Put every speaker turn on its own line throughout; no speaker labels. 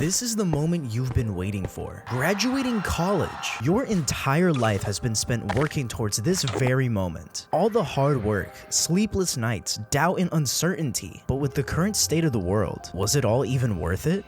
This is the moment you've been waiting for. Graduating college. Your entire life has been spent working towards this very moment. All the hard work, sleepless nights, doubt and uncertainty. But with the current state of the world, was it all even worth it?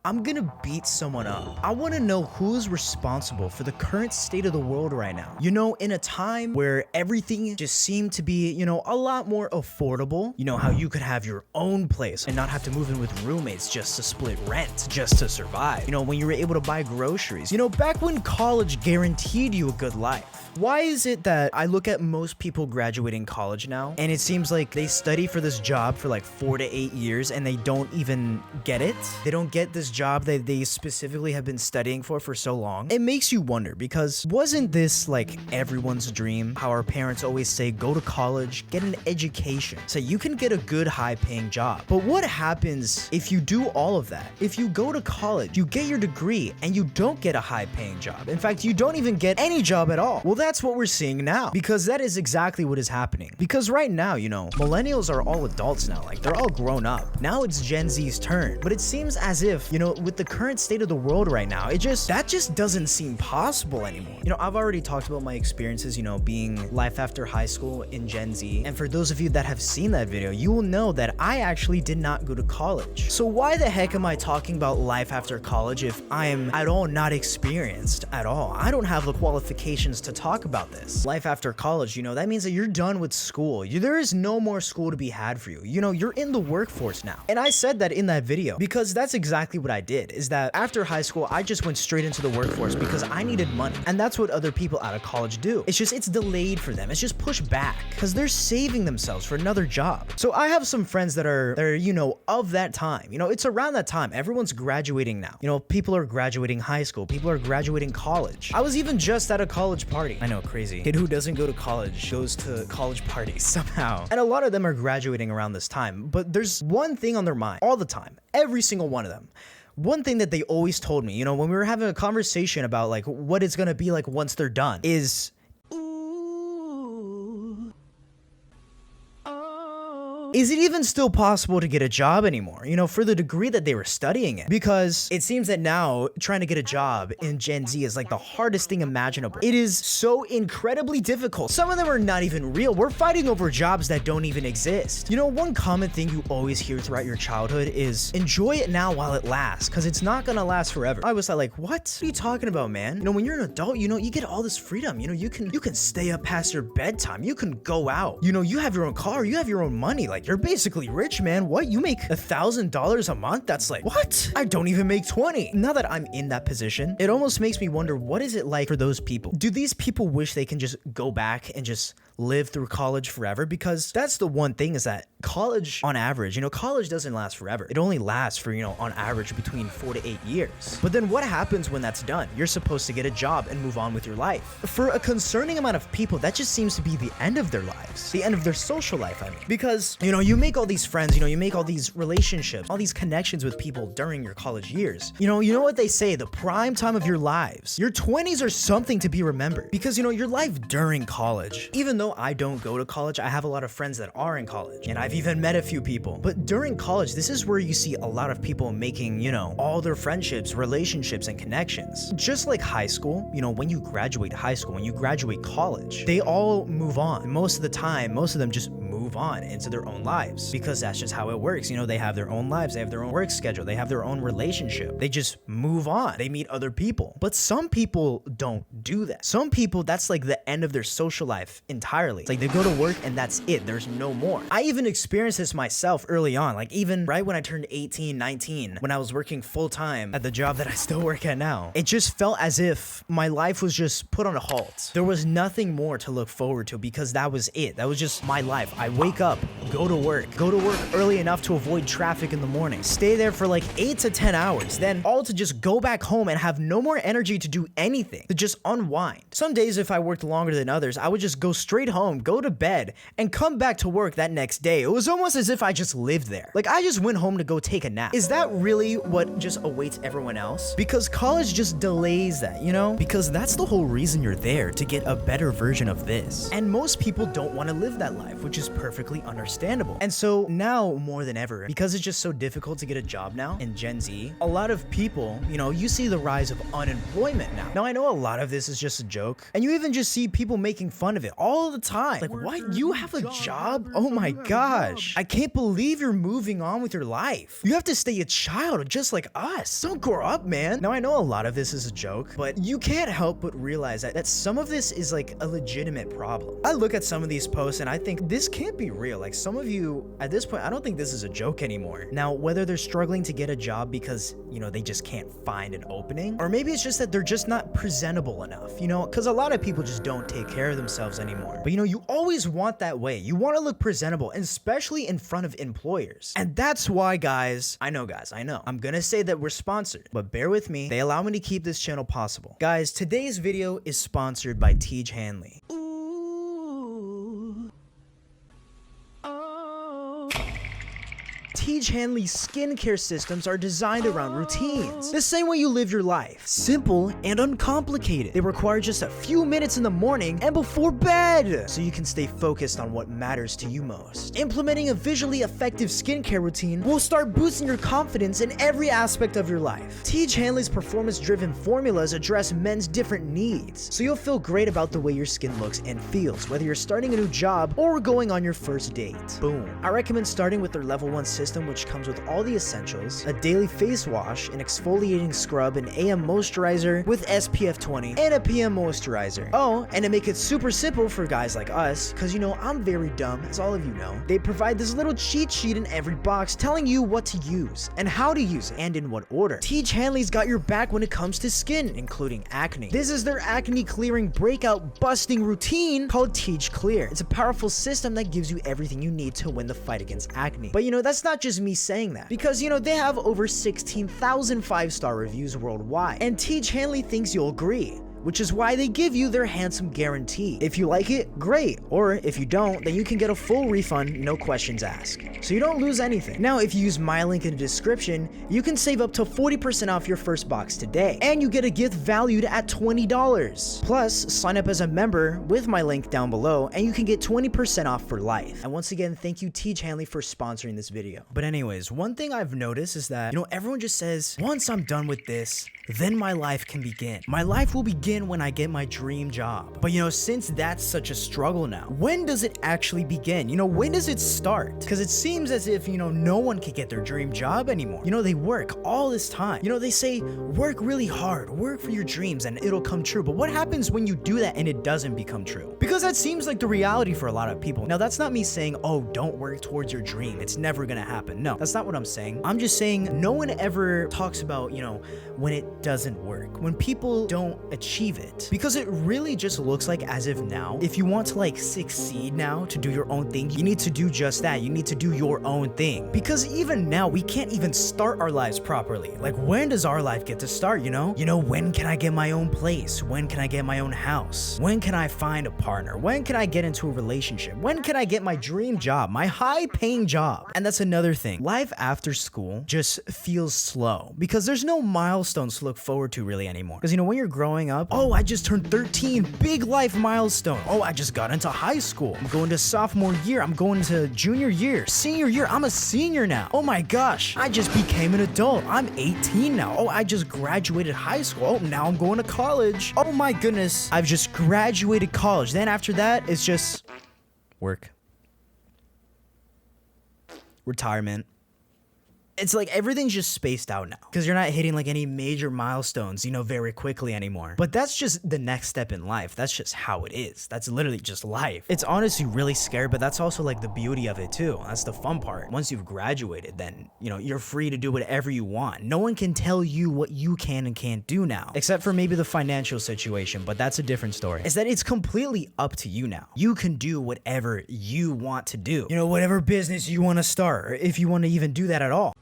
I'm gonna beat someone up. I wanna know who's responsible for the current state of the world right now. You know, in a time where everything just seemed to be, a lot more affordable. You know, how you could have your own place and not have to move in with roommates just to split rent, just to survive. You know, when you were able to buy groceries. You know, back when college guaranteed you a good life. Why is it that I look at most people graduating college now, and it seems like they study for this job for like 4 to 8 years and they don't even get it? They don't get this job that they specifically have been studying for so long. It makes you wonder, because wasn't this like everyone's dream? How our parents always say, go to college, get an education, so you can get a good high-paying job. But what happens if you do all of that? If you go to college, you get your degree, and you don't get a high-paying job. In fact, you don't even get any job at all. Well, that's what we're seeing now, because that is exactly what is happening. Because right now, millennials are all adults now. Like, they're all grown up. Now it's Gen Z's turn. But it seems as if, with the current state of the world right now, that just doesn't seem possible anymore. I've already talked about my experiences, being life after high school in Gen Z. And for those of you that have seen that video, you will know that I actually did not go to college. So why the heck am I talking about life after college if I am at all not experienced at all? I don't have the qualifications to talk about this. Life after college, that means that you're done with school. There is no more school to be had for you. You're in the workforce now. And I said that in that video because that's exactly what I did, is that after high school, I just went straight into the workforce because I needed money. And that's what other people out of college do. It's delayed for them. It's just pushed back because they're saving themselves for another job. So I have some friends that are of that time. It's around that time. Everyone's graduating now. People are graduating high school. People are graduating college. I was even just at a college party. I know, crazy. Kid who doesn't go to college goes to college parties somehow. And a lot of them are graduating around this time. But there's one thing on their mind all the time. Every single one of them. One thing that they always told me, when we were having a conversation about like what it's gonna be like once they're done, is is it even still possible to get a job anymore, for the degree that they were studying it? Because it seems that now trying to get a job in Gen Z is like the hardest thing imaginable. It is so incredibly difficult. Some of them are not even real. We're fighting over jobs that don't even exist. One common thing you always hear throughout your childhood is enjoy it now while it lasts, because it's not gonna last forever. I was like, what are you talking about, man? When you're an adult, you get all this freedom. You can stay up past your bedtime. You can go out. You have your own car. You have your own money. Like, you're basically rich, man. What? You make $1,000 a month? That's like, what? I don't even make 20. Now that I'm in that position, it almost makes me wonder, what is it like for those people? Do these people wish they can just go back and just live through college forever? Because that's the one thing, is that college on average, college doesn't last forever. It only lasts for, on average between 4 to 8 years. But then what happens when that's done? You're supposed to get a job and move on with your life. For a concerning amount of people, that just seems to be the end of their lives, the end of their social life, I mean. Because, you make all these friends, you make all these relationships, all these connections with people during your college years. You know what they say, the prime time of your lives. Your 20s are something to be remembered, because, your life during college, even though I don't go to college, I have a lot of friends that are in college, and I've even met a few people. But during college, this is where you see a lot of people making, all their friendships, relationships, and connections. Just like high school, when you graduate high school, when you graduate college, they all move on. Most of the time, most of them just move on into their own lives, because that's just how it works. They have their own lives, they have their own work schedule, they have their own relationship. They just move on. They meet other people. But some people don't do that. Some people, that's like the end of their social life entirely. It's like they go to work and that's it. There's no more. I even experienced this myself early on, like even right when I turned 18, 19, when I was working full time at the job that I still work at now. It just felt as if my life was just put on a halt. There was nothing more to look forward to, because that was it. That was just my life. I wake up, go to work early enough to avoid traffic in the morning, stay there for like 8 to 10 hours, then all to just go back home and have no more energy to do anything, to just unwind. Some days, if I worked longer than others, I would just go straight home, go to bed, and come back to work that next day. It was almost as if I just lived there. Like, I just went home to go take a nap. Is that really what just awaits everyone else? Because college just delays that, Because that's the whole reason you're there, to get a better version of this. And most people don't want to live that life, which is perfect. perfectly understandable. And so now more than ever, because it's just so difficult to get a job now in Gen Z, a lot of people, you see the rise of unemployment now. Now I know a lot of this is just a joke, and you even just see people making fun of it all the time. Like, what? You have a job? Oh my gosh. I can't believe you're moving on with your life. You have to stay a child just like us. Don't grow up, man. Now I know a lot of this is a joke, but you can't help but realize that some of this is like a legitimate problem. I look at some of these posts and I think this can't be real. Like, some of you at this point, I don't think this is a joke anymore. Now, whether they're struggling to get a job because, they just can't find an opening, or maybe it's just that they're just not presentable enough, because a lot of people just don't take care of themselves anymore. But you always want that way. You want to look presentable, and especially in front of employers. And that's why, guys, I know, I'm gonna say that we're sponsored, but bear with me. They allow me to keep this channel possible. Guys, today's video is sponsored by Tej Hanley. Tej Hanley's skincare systems are designed around routines, the same way you live your life. Simple and uncomplicated. They require just a few minutes in the morning and before bed, so you can stay focused on what matters to you most. Implementing a visually effective skincare routine will start boosting your confidence in every aspect of your life. Tej Hanley's performance-driven formulas address men's different needs, so you'll feel great about the way your skin looks and feels, whether you're starting a new job or going on your first date. Boom. I recommend starting with their level 1 system, which comes with all the essentials: a daily face wash, an exfoliating scrub, an AM moisturizer with SPF 20, and a PM moisturizer. Oh, and to make it super simple for guys like us, because I'm very dumb, as all of you know, they provide this little cheat sheet in every box telling you what to use and how to use it and in what order. Tej Hanley's got your back when it comes to skin, including acne. This is their acne clearing breakout busting routine called Tej Clear. It's a powerful system that gives you everything you need to win the fight against acne. But that's not just me saying that, because they have over 16,000 5-star reviews worldwide, and Tej Hanley thinks you'll agree, which is why they give you their handsome guarantee. If you like it, great, or if you don't, then you can get a full refund, no questions asked, so you don't lose anything. Now, if you use my link in the description, you can save up to 40% off your first box today, and you get a gift valued at $20. Plus, sign up as a member with my link down below, and you can get 20% off for life. And once again, thank you Tej Hanley for sponsoring this video. But anyways, one thing I've noticed is that, everyone just says, once I'm done with this, then my life can begin. My life will begin when I get my dream job. But since that's such a struggle now, when does it actually begin? When does it start? Because it seems as if, no one can get their dream job anymore. They work all this time. They say, work really hard, work for your dreams and it'll come true. But what happens when you do that and it doesn't become true? Because that seems like the reality for a lot of people. Now, that's not me saying, oh, don't work towards your dream. It's never gonna happen. No, that's not what I'm saying. I'm just saying no one ever talks about, when it doesn't work, when people don't achieve it, because it really just looks like as if now, if you want to succeed now, to do your own thing, you need to do just that. You need to do your own thing, because even now we can't even start our lives properly. Like, when does our life get to start? When can I get my own place? When can I get my own house? When can I find a partner? When can I get into a relationship? When can I get my dream job, my high-paying job? And that's another thing. Life after school just feels slow because there's no milestones to look forward to really anymore. Because when you're growing up, oh, I just turned 13, big life milestone. Oh, I just got into high school. I'm going to sophomore year. I'm going to junior year, senior year. I'm a senior now. Oh my gosh, I just became an adult. I'm 18 now. Oh, I just graduated high school. Oh, now I'm going to college. Oh my goodness, I've just graduated college. Then after that, it's just work, retirement. It's like everything's just spaced out now because you're not hitting any major milestones, very quickly anymore. But that's just the next step in life. That's just how it is. That's literally just life. It's honestly really scary, but that's also the beauty of it too. That's the fun part. Once you've graduated, then, you're free to do whatever you want. No one can tell you what you can and can't do now, except for maybe the financial situation, but that's a different story. Is that it's completely up to you now. You can do whatever you want to do. Whatever business you want to start, or if you want to even do that at all.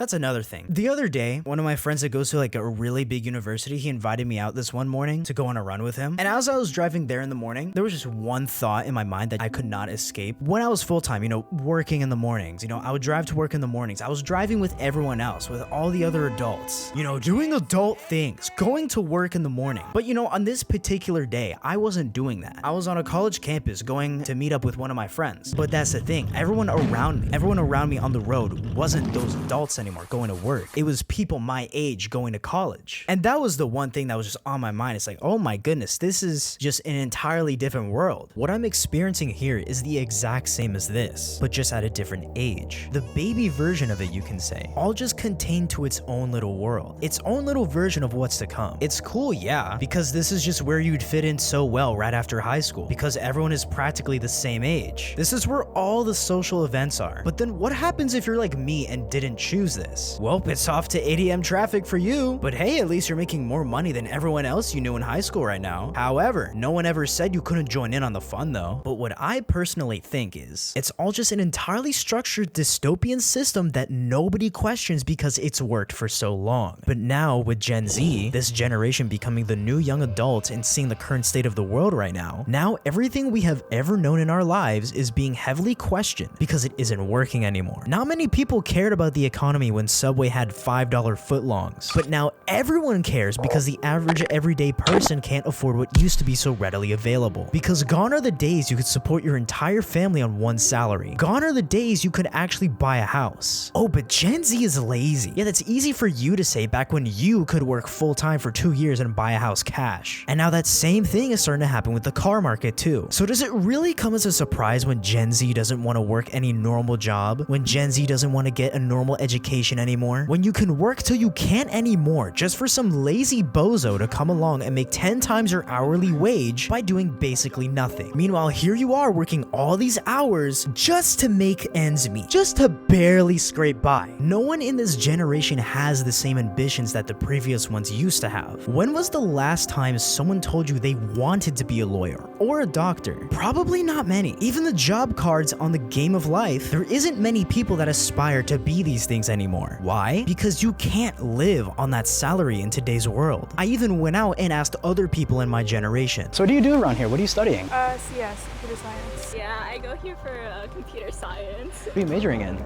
That's another thing. The other day, one of my friends that goes to like a really big university, he invited me out this one morning to go on a run with him. And as I was driving there in the morning, there was just one thought in my mind that I could not escape. When I was full-time, working in the mornings, I would drive to work in the mornings. I was driving with everyone else, with all the other adults, doing adult things, going to work in the morning. But on this particular day, I wasn't doing that. I was on a college campus going to meet up with one of my friends. But that's the thing. Everyone around me on the road wasn't those adults anymore going to work. It was people my age going to college. And that was the one thing that was just on my mind. It's like, oh my goodness, this is just an entirely different world. What I'm experiencing here is the exact same as this, but just at a different age. The baby version of it, you can say, all just contained to its own little world, its own little version of what's to come. It's cool, yeah, because this is just where you'd fit in so well right after high school, because everyone is practically the same age. This is where all the social events are. But then what happens if you're like me and didn't choose this? Well, it's off to 8 a.m. traffic for you, but hey, at least you're making more money than everyone else you knew in high school right now. However, no one ever said you couldn't join in on the fun though. But what I personally think is, it's all just an entirely structured dystopian system that nobody questions because it's worked for so long. But now with Gen Z, this generation becoming the new young adults and seeing the current state of the world right now everything we have ever known in our lives is being heavily questioned because it isn't working anymore. Not many people cared about the economy when Subway had $5 footlongs, but now everyone cares because the average everyday person can't afford what used to be so readily available. Because gone are the days you could support your entire family on one salary. Gone are the days you could actually buy a house. Oh, but Gen Z is lazy. Yeah, that's easy for you to say back when you could work full-time for 2 years and buy a house cash. And now that same thing is starting to happen with the car market too. So does it really come as a surprise when Gen Z doesn't want to work any normal job? When Gen Z doesn't want to get a normal education anymore? When you can work till you can't anymore just for some lazy bozo to come along and make 10 times your hourly wage by doing basically nothing. Meanwhile, here you are working all these hours just to make ends meet, just to barely scrape by. No one in this generation has the same ambitions that the previous ones used to have. When was the last time someone told you they wanted to be a lawyer or a doctor? Probably not many. Even the job cards on the Game of Life, there isn't many people that aspire to be these things anymore. Why? Because you can't live on that salary in today's world. I even went out and asked other people in my generation.
So what do you do around here? What are you studying?
CS, computer science.
Yeah, I go here for computer science.
What are you majoring in?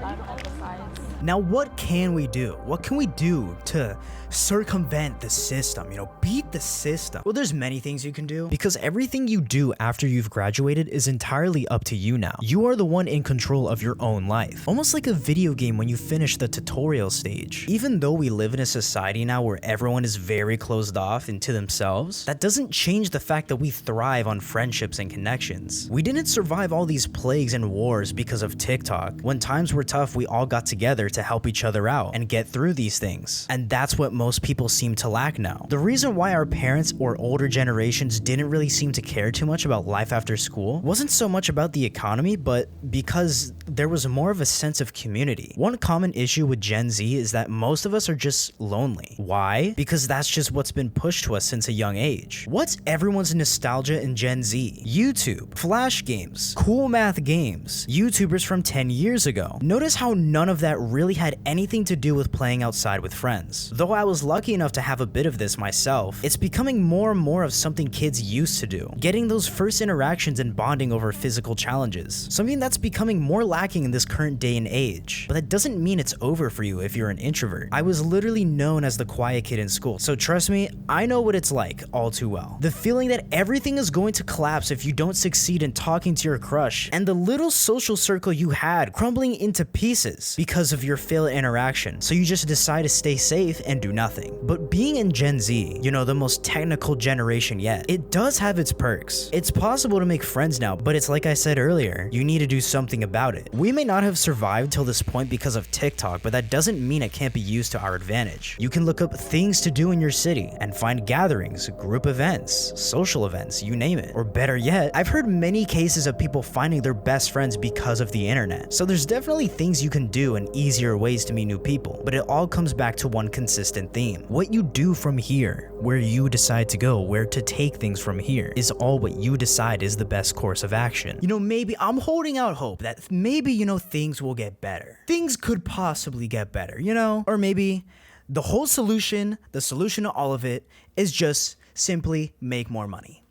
Biomedical science.
Now, what can we do? What can we do to circumvent the system, beat the system? Well, there's many things you can do because everything you do after you've graduated is entirely up to you now. You are the one in control of your own life. Almost like a video game when you finish the tutorial stage. Even though we live in a society now where everyone is very closed off into themselves, that doesn't change the fact that we thrive on friendships and connections. We didn't survive all these plagues and wars because of TikTok. When times were tough, we all got together to help each other out and get through these things. And that's what most people seem to lack now. The reason why our parents or older generations didn't really seem to care too much about life after school wasn't so much about the economy, but because there was more of a sense of community. One common issue with Gen Z is that most of us are just lonely. Why? Because that's just what's been pushed to us since a young age. What's everyone's nostalgia in Gen Z? YouTube, Flash games, cool math games, YouTubers from 10 years ago. Notice how none of that really had anything to do with playing outside with friends. Though I was lucky enough to have a bit of this myself, it's becoming more and more of something kids used to do. Getting those first interactions and bonding over physical challenges. Something that's becoming more lacking in this current day and age. But that doesn't mean it's over for you if you're an introvert. I was literally known as the quiet kid in school, so trust me, I know what it's like all too well. The feeling that everything is going to collapse if you don't succeed in talking to your crush, and the little social circle you had crumbling into pieces because of your failed interaction, so you just decide to stay safe and do nothing. But being in Gen Z, the most technical generation yet, it does have its perks. It's possible to make friends now, but it's like I said earlier, you need to do something about it. We may not have survived till this point because of TikTok, but that doesn't mean it can't be used to our advantage. You can look up things to do in your city and find gatherings, group events, social events, you name it. Or better yet, I've heard many cases of people finding their best friends because of the internet. So there's There's definitely things you can do and easier ways to meet new people, but it all comes back to one consistent theme. What you do from here, where you decide to go, where to take things from here, is all what you decide is the best course of action. You know, maybe I'm holding out hope that maybe, you know, things will get better. Things could possibly get better, you know? Or maybe the whole solution, the solution to all of it, is just simply make more money.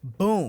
Boom.